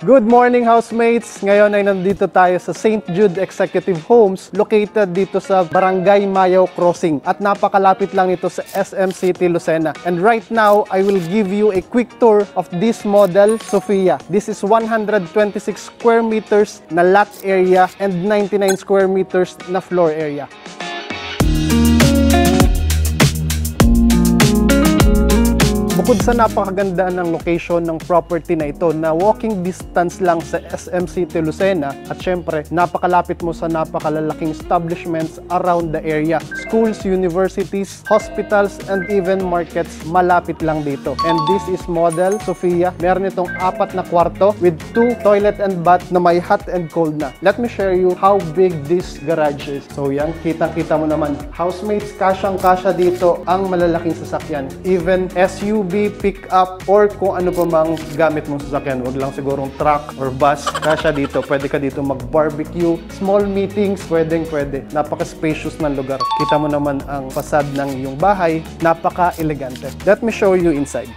Good morning, housemates! Ngayon ay nandito tayo sa St. Jude Executive Homes, located dito sa Barangay Mayaw Crossing at napakalapit lang ito sa SM City, Lucena. And right now, I will give you a quick tour of this model, Sophia. This is 126 square meters na lot area and 99 square meters na floor area. Bukod sa napakaganda ng location ng property na ito na walking distance lang sa SM City, Lucena at syempre napakalapit mo sa napakalalaking establishments around the area. Schools, universities, hospitals, and even markets malapit lang dito. And this is model Sophia. Meron itong 4 na kwarto with 2 toilet and bath na may hot and cold na. Let me share you how big this garage is. So yan, kitang-kita mo naman. Housemates, kasyang-kasya dito ang malalaking sasakyan. Even SUV, pick up, or kung ano pa mang gamit mong sasakyan. Huwag lang sigurong truck or bus. Kasya dito. Pwede ka dito mag-barbecue. Small meetings, pwede. Napaka-spacious ng lugar. Kita mo naman ang fasad ng iyong bahay. Napaka-elegante. Let me show you inside.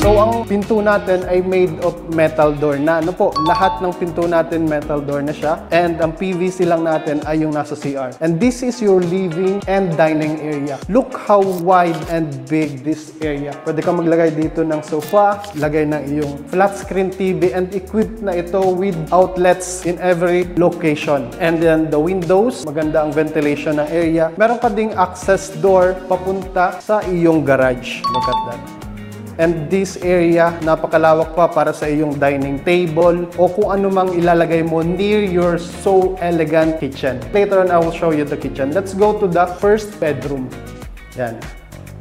So, ang pinto natin ay made of metal door na. Ano po, lahat ng pinto natin metal door na siya. And ang PVC lang natin ay yung nasa CR. And this is your living and dining area. Look how wide and big this area. Pwede kang maglagay dito ng sofa, lagay ng iyong flat screen TV, and equipped na ito with outlets in every location. And then the windows, maganda ang ventilation ng area. Meron ka ding access door papunta sa iyong garage. Look at that. And this area, napakalawak pa para sa iyong dining table o kung ano mang ilalagay mo near your so elegant kitchen. Later on, I will show you the kitchen. Let's go to the first bedroom. Yan.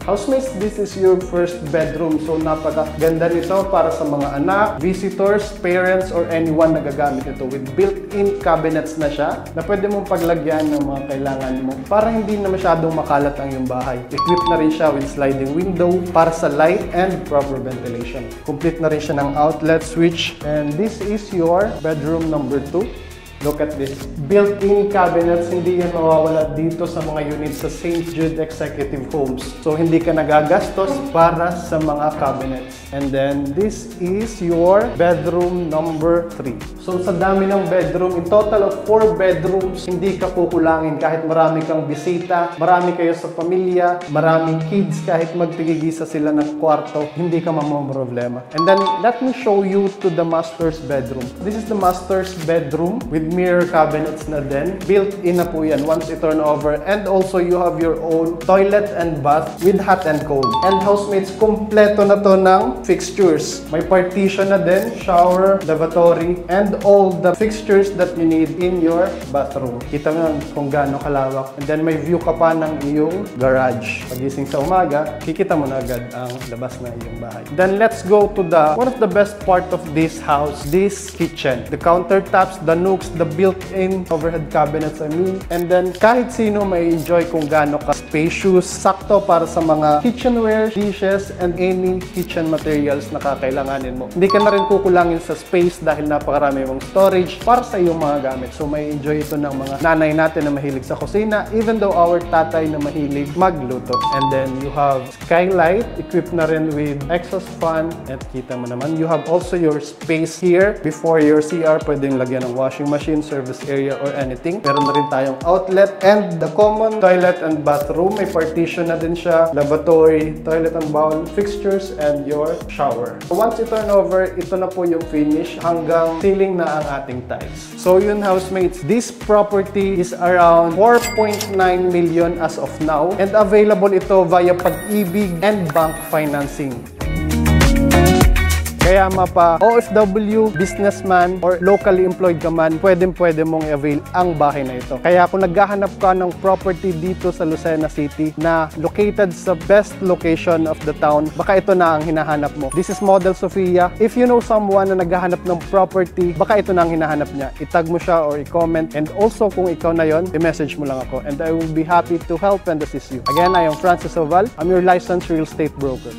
Housemates, this is your first bedroom. So, napakaganda nito para sa mga anak, visitors, parents, or anyone na gagamit ito. With built-in cabinets na siya na pwede mong paglagyan ng mga kailangan mo para hindi na masyadong makalat ang iyong bahay. Equipped na rin siya with sliding window para sa light and proper ventilation. Complete na rin siya ng outlet switch. And this is your bedroom number 2. Look at this. Built-in cabinets, hindi yan mawawala dito sa mga units sa St. Jude Executive Homes. So, hindi ka nagagastos para sa mga cabinets. And then, this is your bedroom number 3. So, sa dami ng bedroom, in total of 4 bedrooms, hindi ka kukulangin kahit marami kang bisita, marami kayo sa pamilya, maraming kids, kahit magtigigisa sila ng kwarto, hindi ka mamamroblema. And then, let me show you to the master's bedroom. This is the master's bedroom with mirror cabinets na din. Built-in na po yan once you turn over. And also, you have your own toilet and bath with hot and cold. And housemates, kompleto na to ng fixtures. May partition na din, shower, lavatory, and all the fixtures that you need in your bathroom. Kita mo kung gaano kalawak. And then, may view ka pa ng iyong garage. Pagising sa umaga, kikita mo na agad ang labas na iyong bahay. Then, let's go to one of the best part of this house, this kitchen. The countertops, the nooks, the built-in overhead cabinets, and then kahit sino may enjoy kung gaano ka spacious, sakto para sa mga kitchenware, dishes, and any kitchen materials na kakailanganin mo. Hindi ka na rin kukulangin sa space dahil napakarami mong storage para sa iyong mga gamit. So may enjoy ito ng mga nanay natin na mahilig sa kusina, even though our tatay na mahilig magluto. And then you have skylight, equipped na rin with exhaust fan, at kita mo naman, you have also your space here before your CR, pwedeng lagyan ng washing machine, service area, or anything. Meron na rin tayong outlet and the common toilet and bathroom. May partition na din siya, lavatory, toilet and bowl, fixtures, and your shower. So once you turn over, ito na po yung finish hanggang ceiling na ang ating tiles. So yun, housemates, this property is around 4.9 million as of now and available ito via Pag-ibig and bank financing. Kaya mapa OFW, businessman, or locally employed ka man, pwede mong i-avail ang bahay na ito. Kaya kung naghahanap ka ng property dito sa Lucena City na located sa best location of the town, baka ito na ang hinahanap mo. This is Model Sophia. If you know someone na naghahanap ng property, baka ito na ang hinahanap niya. Itag mo siya or i-comment. And also kung ikaw na yon, i-message mo lang ako. And I will be happy to help and assist you. Again, I am Francis Oval. I'm your licensed real estate broker.